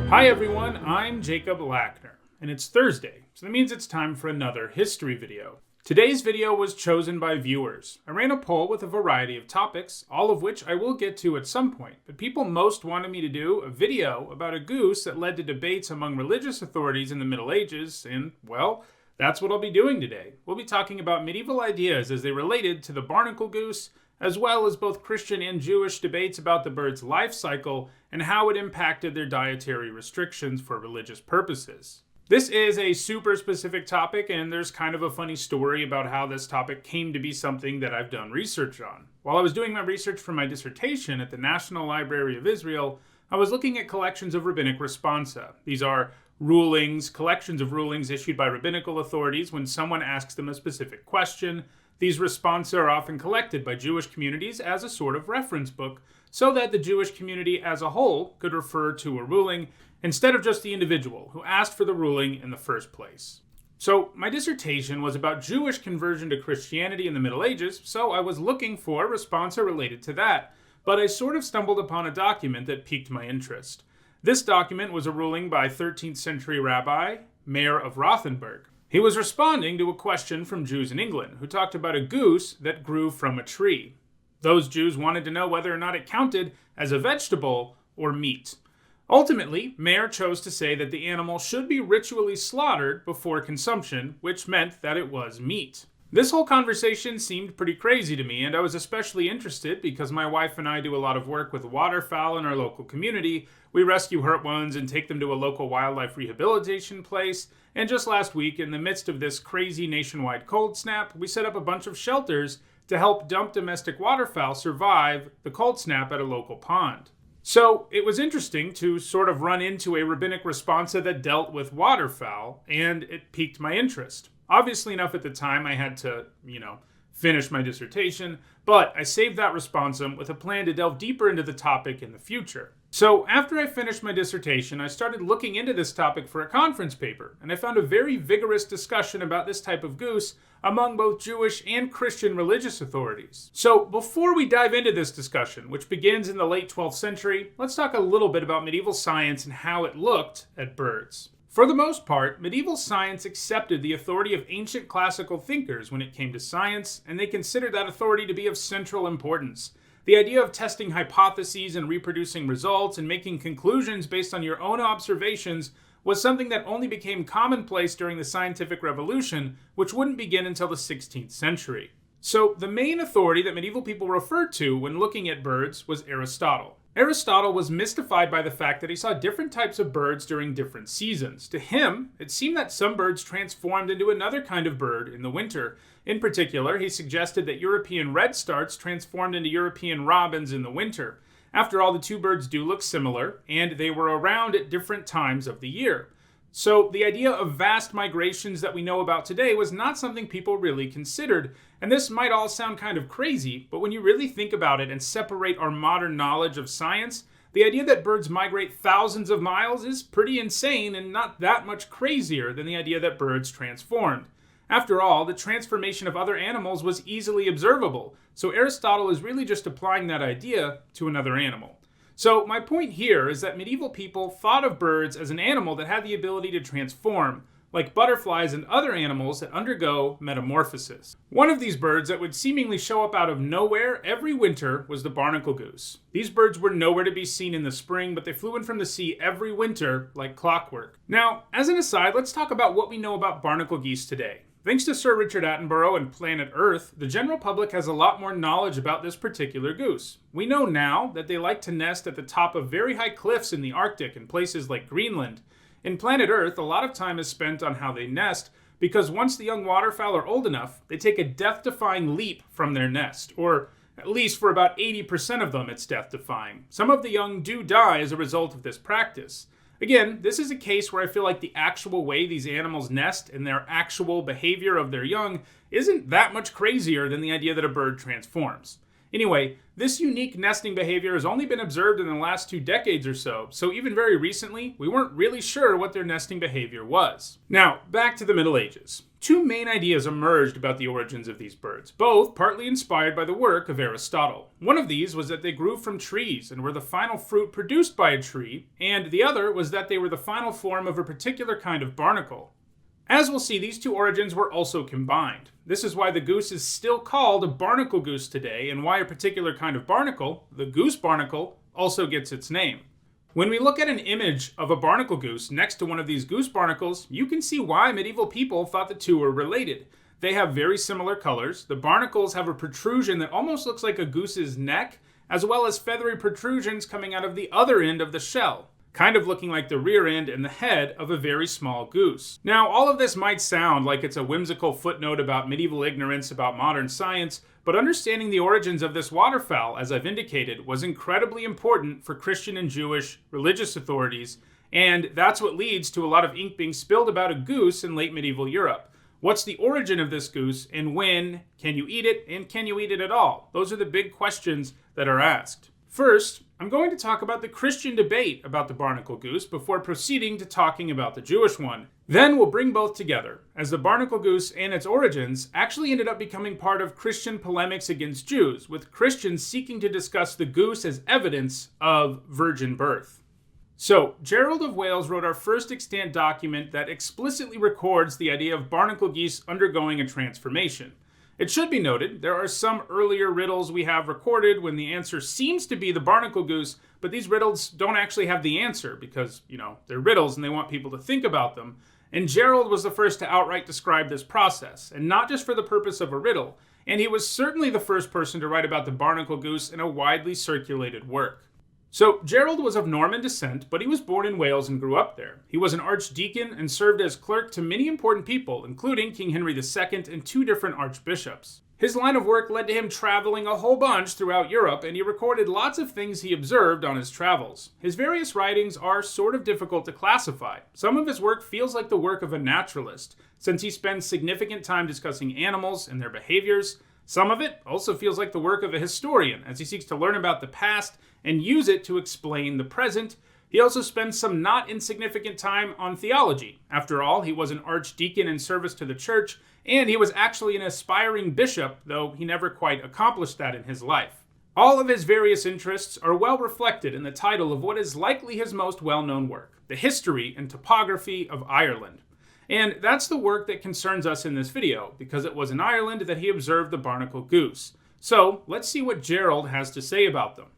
Hi everyone, I'm Jacob Lackner, and it's Thursday, so that means it's time for another history video. Today's video was chosen by viewers. I ran a poll with a variety of topics, all of which I will get to at some point, but people most wanted me to do a video about a goose that led to debates among religious authorities in the Middle Ages, and, well, that's what I'll be doing today. We'll be talking about medieval ideas as they related to the barnacle goose, as well as both Christian and Jewish debates about the bird's life cycle and how it impacted their dietary restrictions for religious purposes. This is a super specific topic, and there's kind of a funny story about how this topic came to be something that I've done research on. While I was doing my research for my dissertation at the National Library of Israel, I was looking at collections of rabbinic responsa. These are rulings, collections of rulings issued by rabbinical authorities when someone asks them a specific question. These responsa are often collected by Jewish communities as a sort of reference book, so that the Jewish community as a whole could refer to a ruling instead of just the individual who asked for the ruling in the first place. So my dissertation was about Jewish conversion to Christianity in the Middle Ages, so I was looking for responsa related to that, but I sort of stumbled upon a document that piqued my interest. This document was a ruling by 13th century rabbi, Mayor of Rothenburg. He was responding to a question from Jews in England who talked about a goose that grew from a tree. Those Jews wanted to know whether or not it counted as a vegetable or meat. Ultimately, Mayer chose to say that the animal should be ritually slaughtered before consumption, which meant that it was meat. This whole conversation seemed pretty crazy to me, and I was especially interested because my wife and I do a lot of work with waterfowl in our local community. We rescue hurt ones and take them to a local wildlife rehabilitation place, and just last week, in the midst of this crazy nationwide cold snap, we set up a bunch of shelters to help dump domestic waterfowl survive the cold snap at a local pond. So it was interesting to sort of run into a rabbinic responsa that dealt with waterfowl, and it piqued my interest. Obviously enough at the time I had to, finish my dissertation, but I saved that responsum with a plan to delve deeper into the topic in the future. So after I finished my dissertation, I started looking into this topic for a conference paper, and I found a very vigorous discussion about this type of goose among both Jewish and Christian religious authorities. So before we dive into this discussion, which begins in the late 12th century, let's talk a little bit about medieval science and how it looked at birds. For the most part, medieval science accepted the authority of ancient classical thinkers when it came to science, and they considered that authority to be of central importance. The idea of testing hypotheses and reproducing results and making conclusions based on your own observations was something that only became commonplace during the scientific revolution, which wouldn't begin until the 16th century. So the main authority that medieval people referred to when looking at birds was Aristotle. Aristotle was mystified by the fact that he saw different types of birds during different seasons. To him, it seemed that some birds transformed into another kind of bird in the winter. In particular, he suggested that European redstarts transformed into European robins in the winter. After all, the two birds do look similar, and they were around at different times of the year. So the idea of vast migrations that we know about today was not something people really considered. And this might all sound kind of crazy, but when you really think about it and separate our modern knowledge of science, the idea that birds migrate thousands of miles is pretty insane and not that much crazier than the idea that birds transformed. After all, the transformation of other animals was easily observable, so Aristotle is really just applying that idea to another animal. So my point here is that medieval people thought of birds as an animal that had the ability to transform, like butterflies and other animals that undergo metamorphosis. One of these birds that would seemingly show up out of nowhere every winter was the barnacle goose. These birds were nowhere to be seen in the spring, but they flew in from the sea every winter like clockwork. Now, as an aside, let's talk about what we know about barnacle geese today. Thanks to Sir Richard Attenborough and Planet Earth, the general public has a lot more knowledge about this particular goose. We know now that they like to nest at the top of very high cliffs in the Arctic and places like Greenland. In Planet Earth, a lot of time is spent on how they nest, because once the young waterfowl are old enough, they take a death-defying leap from their nest, or at least for about 80% of them it's death-defying. Some of the young do die as a result of this practice. Again, this is a case where I feel like the actual way these animals nest and their actual behavior of their young isn't that much crazier than the idea that a bird transforms. Anyway, this unique nesting behavior has only been observed in the last 2 decades or so, so even very recently, we weren't really sure what their nesting behavior was. Now, back to the Middle Ages. 2 main ideas emerged about the origins of these birds, both partly inspired by the work of Aristotle. One of these was that they grew from trees and were the final fruit produced by a tree, and the other was that they were the final form of a particular kind of barnacle. As we'll see, these 2 origins were also combined. This is why the goose is still called a barnacle goose today, and why a particular kind of barnacle, the goose barnacle, also gets its name. When we look at an image of a barnacle goose next to one of these goose barnacles, you can see why medieval people thought the 2 were related. They have very similar colors. The barnacles have a protrusion that almost looks like a goose's neck, as well as feathery protrusions coming out of the other end of the shell, kind of looking like the rear end and the head of a very small goose. Now, all of this might sound like it's a whimsical footnote about medieval ignorance about modern science, but understanding the origins of this waterfowl, as I've indicated, was incredibly important for Christian and Jewish religious authorities, and that's what leads to a lot of ink being spilled about a goose in late medieval Europe. What's the origin of this goose, and when? Can you eat it, and can you eat it at all? Those are the big questions that are asked. First, I'm going to talk about the Christian debate about the barnacle goose before proceeding to talking about the Jewish one. Then we'll bring both together, as the barnacle goose and its origins actually ended up becoming part of Christian polemics against Jews, with Christians seeking to discuss the goose as evidence of virgin birth. So, Gerald of Wales wrote our first extant document that explicitly records the idea of barnacle geese undergoing a transformation. It should be noted, there are some earlier riddles we have recorded when the answer seems to be the barnacle goose, but these riddles don't actually have the answer because, they're riddles and they want people to think about them. And Gerald was the first to outright describe this process, and not just for the purpose of a riddle, and he was certainly the first person to write about the barnacle goose in a widely circulated work. So, Gerald was of Norman descent, but he was born in Wales and grew up there. He was an archdeacon and served as clerk to many important people, including King Henry II and 2 different archbishops. His line of work led to him traveling a whole bunch throughout Europe, and he recorded lots of things he observed on his travels. His various writings are sort of difficult to classify. Some of his work feels like the work of a naturalist, since he spends significant time discussing animals and their behaviors. Some of it also feels like the work of a historian, as he seeks to learn about the past and use it to explain the present. He also spends some not insignificant time on theology. After all, he was an archdeacon in service to the church, and he was actually an aspiring bishop, though he never quite accomplished that in his life. All of his various interests are well reflected in the title of what is likely his most well-known work, The History and Topography of Ireland. And that's the work that concerns us in this video, because it was in Ireland that he observed the barnacle goose. So, let's see what Gerald has to say about them.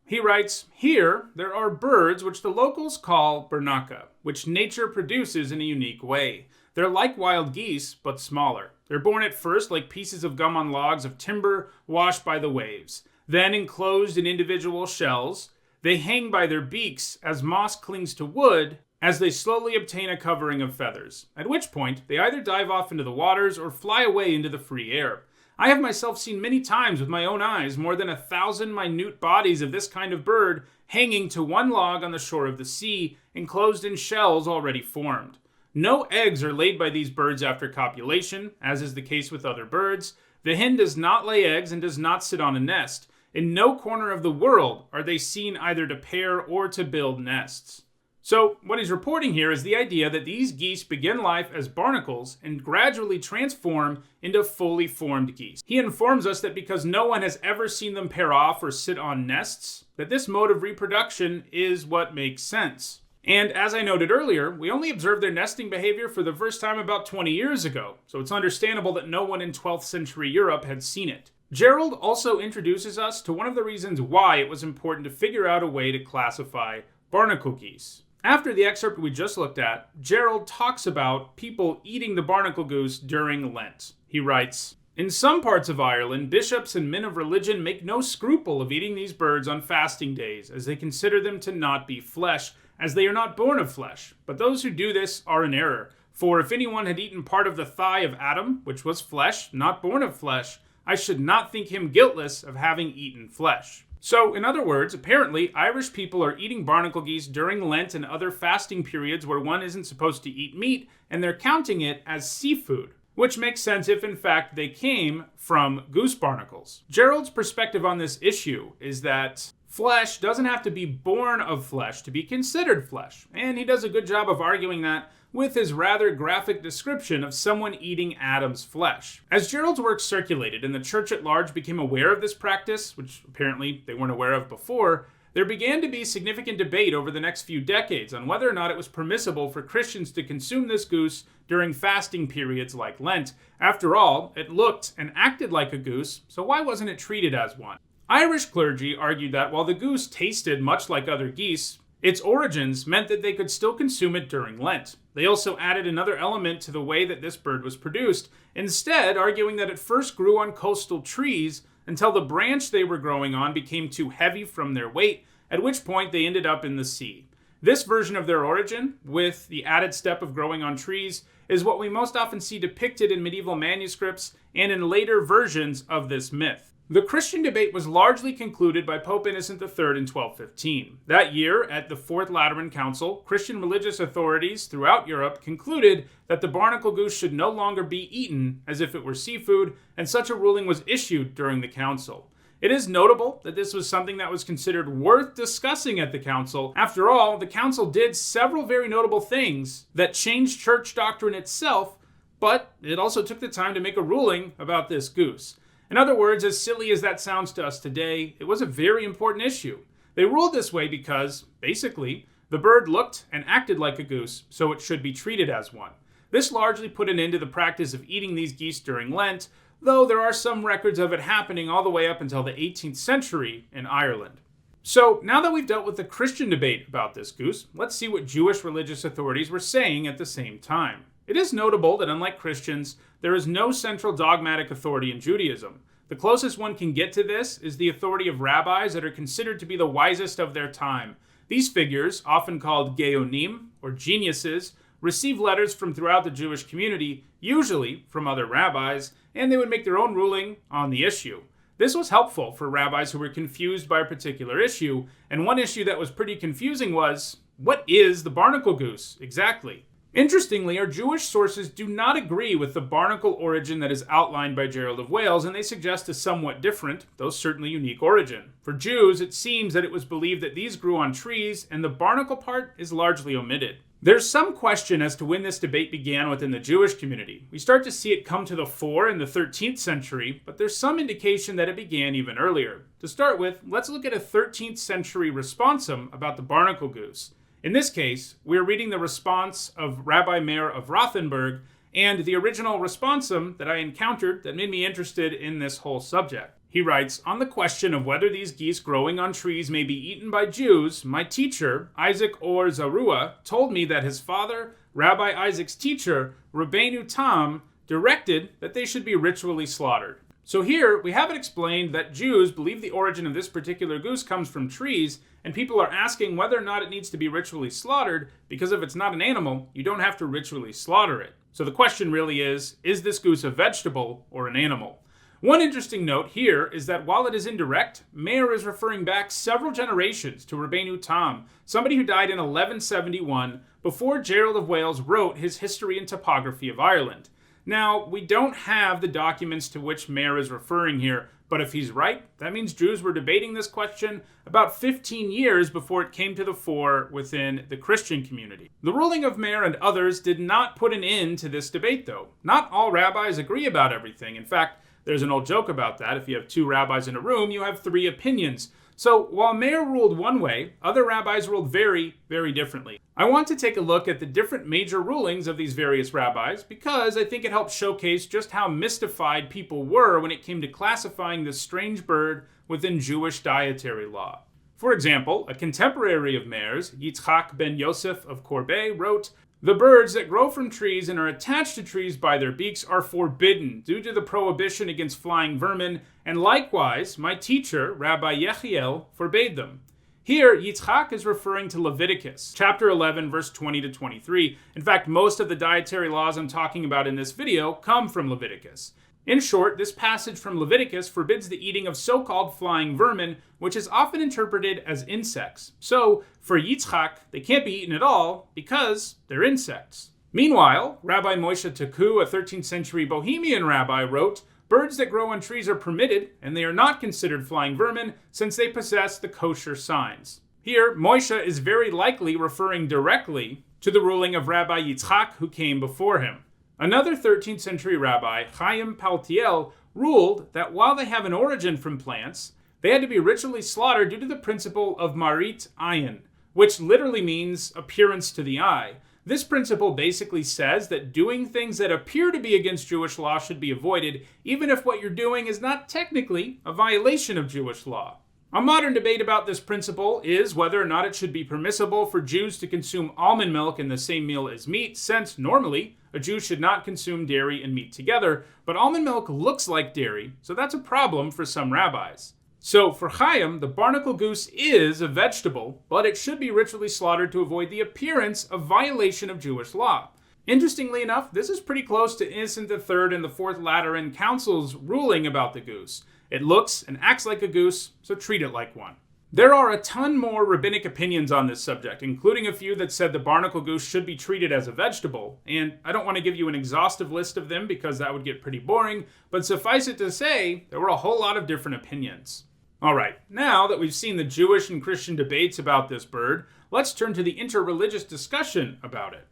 He writes, "Here, there are birds which the locals call barnaca, which nature produces in a unique way. They're like wild geese, but smaller. They're born at first like pieces of gum on logs of timber washed by the waves. Then, enclosed in individual shells, they hang by their beaks as moss clings to wood, as they slowly obtain a covering of feathers, at which point they either dive off into the waters or fly away into the free air. I have myself seen many times with my own eyes more than 1,000 minute bodies of this kind of bird hanging to one log on the shore of the sea, enclosed in shells already formed. No eggs are laid by these birds after copulation, as is the case with other birds. The hen does not lay eggs and does not sit on a nest. In no corner of the world are they seen either to pair or to build nests." So, what he's reporting here is the idea that these geese begin life as barnacles and gradually transform into fully formed geese. He informs us that because no one has ever seen them pair off or sit on nests, that this mode of reproduction is what makes sense. And as I noted earlier, we only observed their nesting behavior for the first time about 20 years ago, so it's understandable that no one in 12th century Europe had seen it. Gerald also introduces us to one of the reasons why it was important to figure out a way to classify barnacle geese. After the excerpt we just looked at, Gerald talks about people eating the barnacle goose during Lent. He writes, "In some parts of Ireland, bishops and men of religion make no scruple of eating these birds on fasting days, as they consider them to not be flesh, as they are not born of flesh. But those who do this are in error. For if anyone had eaten part of the thigh of Adam, which was flesh, not born of flesh, I should not think him guiltless of having eaten flesh." So, in other words, apparently, Irish people are eating barnacle geese during Lent and other fasting periods where one isn't supposed to eat meat, and they're counting it as seafood. which makes sense if in fact they came from goose barnacles. Gerald's perspective on this issue is that flesh doesn't have to be born of flesh to be considered flesh, and he does a good job of arguing that with his rather graphic description of someone eating Adam's flesh. As Gerald's work circulated and the church at large became aware of this practice, which apparently they weren't aware of before, there began to be significant debate over the next few decades on whether or not it was permissible for Christians to consume this goose during fasting periods like Lent. After all, it looked and acted like a goose, so why wasn't it treated as one? Irish clergy argued that while the goose tasted much like other geese, its origins meant that they could still consume it during Lent. They also added another element to the way that this bird was produced, instead arguing that it first grew on coastal trees until the branch they were growing on became too heavy from their weight, at which point they ended up in the sea. This version of their origin, with the added step of growing on trees, is what we most often see depicted in medieval manuscripts and in later versions of this myth. The Christian debate was largely concluded by Pope Innocent III in 1215. That year, at the Fourth Lateran Council, Christian religious authorities throughout Europe concluded that the barnacle goose should no longer be eaten as if it were seafood, and such a ruling was issued during the council. It is notable that this was something that was considered worth discussing at the council. After all, the council did several very notable things that changed church doctrine itself, but it also took the time to make a ruling about this goose. In other words, as silly as that sounds to us today, it was a very important issue. They ruled this way because, basically, the bird looked and acted like a goose, so it should be treated as one. This largely put an end to the practice of eating these geese during Lent, though there are some records of it happening all the way up until the 18th century in Ireland. So, now that we've dealt with the Christian debate about this goose, let's see what Jewish religious authorities were saying at the same time. It is notable that unlike Christians, there is no central dogmatic authority in Judaism. The closest one can get to this is the authority of rabbis that are considered to be the wisest of their time. These figures, often called geonim, or geniuses, receive letters from throughout the Jewish community, usually from other rabbis, and they would make their own ruling on the issue. This was helpful for rabbis who were confused by a particular issue, and one issue that was pretty confusing was, what is the barnacle goose exactly? Interestingly, our Jewish sources do not agree with the barnacle origin that is outlined by Gerald of Wales, and they suggest a somewhat different, though certainly unique origin. For Jews, it seems that it was believed that these grew on trees, and the barnacle part is largely omitted. There's some question as to when this debate began within the Jewish community. We start to see it come to the fore in the 13th century, but there's some indication that it began even earlier. To start with, let's look at a 13th century responsum about the barnacle goose. In this case, we're reading the response of Rabbi Meir of Rothenburg and the original responsum that I encountered that made me interested in this whole subject. He writes, on the question of whether these geese growing on trees may be eaten by Jews, my teacher, Isaac Or Zarua, told me that his father, Rabbi Isaac's teacher, Rabbeinu Tam, directed that they should be ritually slaughtered. So here, we have it explained that Jews believe the origin of this particular goose comes from trees, and people are asking whether or not it needs to be ritually slaughtered, because if it's not an animal, you don't have to ritually slaughter it. So the question really is this goose a vegetable or an animal? One interesting note here is that while it is indirect, Meir is referring back several generations to Rabbeinu Tam, somebody who died in 1171 before Gerald of Wales wrote his History and Topography of Ireland. Now, we don't have the documents to which Meir is referring here, but if he's right, that means Jews were debating this question about 15 years before it came to the fore within the Christian community. The ruling of Meir and others did not put an end to this debate, though. Not all rabbis agree about everything. In fact, there's an old joke about that. If you have two rabbis in a room, you have three opinions. So while Meir ruled one way, other rabbis ruled very, very differently. I want to take a look at the different major rulings of these various rabbis because I think it helps showcase just how mystified people were when it came to classifying this strange bird within Jewish dietary law. For example, a contemporary of Meir's, Yitzchak ben Yosef of Corbeil, wrote, "The birds that grow from trees and are attached to trees by their beaks are forbidden due to the prohibition against flying vermin, and likewise, my teacher, Rabbi Yechiel, forbade them." Here, Yitzchak is referring to Leviticus, chapter 11, verse 20 to 23. In fact, most of the dietary laws I'm talking about in this video come from Leviticus. In short, this passage from Leviticus forbids the eating of so-called flying vermin, which is often interpreted as insects. So, for Yitzchak, they can't be eaten at all because they're insects. Meanwhile, Rabbi Moshe Taku, a 13th century Bohemian rabbi, wrote, "Birds that grow on trees are permitted, and they are not considered flying vermin since they possess the kosher signs." Here, Moshe is very likely referring directly to the ruling of Rabbi Yitzchak, who came before him. Another 13th century rabbi, Chaim Paltiel, ruled that while they have an origin from plants, they had to be ritually slaughtered due to the principle of marit ayin, which literally means appearance to the eye. This principle basically says that doing things that appear to be against Jewish law should be avoided, even if what you're doing is not technically a violation of Jewish law. A modern debate about this principle is whether or not it should be permissible for Jews to consume almond milk in the same meal as meat, since normally a Jew should not consume dairy and meat together, but almond milk looks like dairy, so that's a problem for some rabbis. So for Chaim, the barnacle goose is a vegetable, but it should be ritually slaughtered to avoid the appearance of violation of Jewish law. Interestingly enough, this is pretty close to Innocent III and the Fourth Lateran Council's ruling about the goose. It looks and acts like a goose, so treat it like one. There are a ton more rabbinic opinions on this subject, including a few that said the barnacle goose should be treated as a vegetable, and I don't want to give you an exhaustive list of them because that would get pretty boring, but suffice it to say, there were a whole lot of different opinions. Alright, now that we've seen the Jewish and Christian debates about this bird, let's turn to the interreligious discussion about it.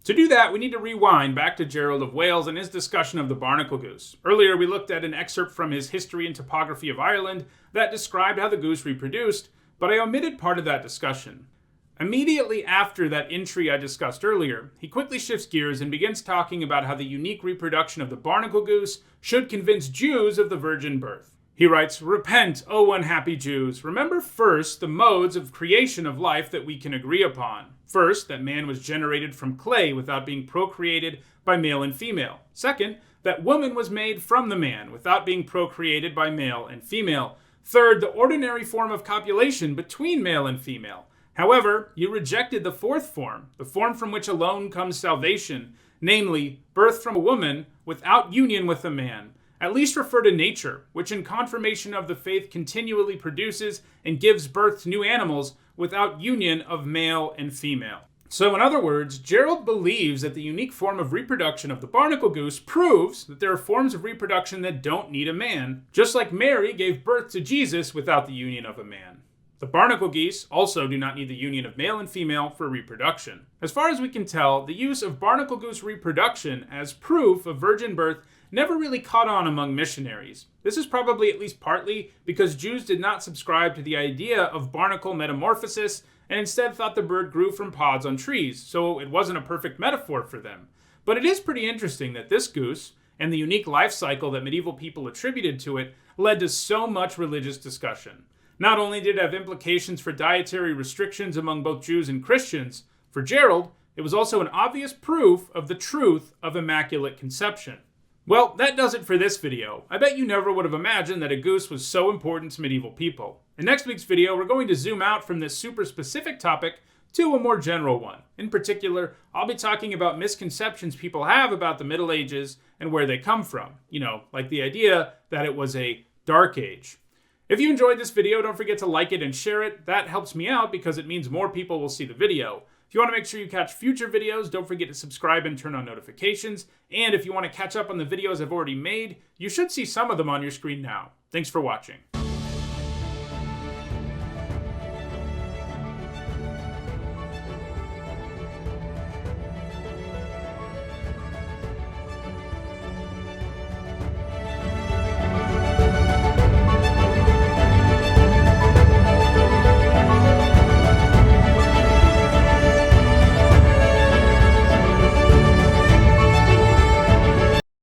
To do that, we need to rewind back to Gerald of Wales and his discussion of the barnacle goose. Earlier, we looked at an excerpt from his History and Topography of Ireland that described how the goose reproduced, but I omitted part of that discussion. Immediately after that entry I discussed earlier, he quickly shifts gears and begins talking about how the unique reproduction of the barnacle goose should convince Jews of the virgin birth. He writes, "Repent, O unhappy Jews. Remember first the modes of creation of life that we can agree upon. First, that man was generated from clay without being procreated by male and female. Second, that woman was made from the man without being procreated by male and female. Third, the ordinary form of copulation between male and female. However, you rejected the fourth form, the form from which alone comes salvation, namely, birth from a woman without union with a man. At least refer to nature, which in confirmation of the faith continually produces and gives birth to new animals without union of male and female." So in other words, Gerald believes that the unique form of reproduction of the barnacle goose proves that there are forms of reproduction that don't need a man, just like Mary gave birth to Jesus without the union of a man. The barnacle geese also do not need the union of male and female for reproduction. As far as we can tell, the use of barnacle goose reproduction as proof of virgin birth never really caught on among missionaries. This is probably at least partly because Jews did not subscribe to the idea of barnacle metamorphosis and instead thought the bird grew from pods on trees, so it wasn't a perfect metaphor for them. But it is pretty interesting that this goose, and the unique life cycle that medieval people attributed to it, led to so much religious discussion. Not only did it have implications for dietary restrictions among both Jews and Christians, for Gerald, it was also an obvious proof of the truth of Immaculate Conception. Well, that does it for this video. I bet you never would have imagined that a goose was so important to medieval people. In next week's video, we're going to zoom out from this super specific topic to a more general one. In particular, I'll be talking about misconceptions people have about the Middle Ages and where they come from. Like the idea that it was a dark age. If you enjoyed this video, don't forget to like it and share it. That helps me out because it means more people will see the video. If you want to make sure you catch future videos, don't forget to subscribe and turn on notifications. And if you want to catch up on the videos I've already made, you should see some of them on your screen now. Thanks for watching.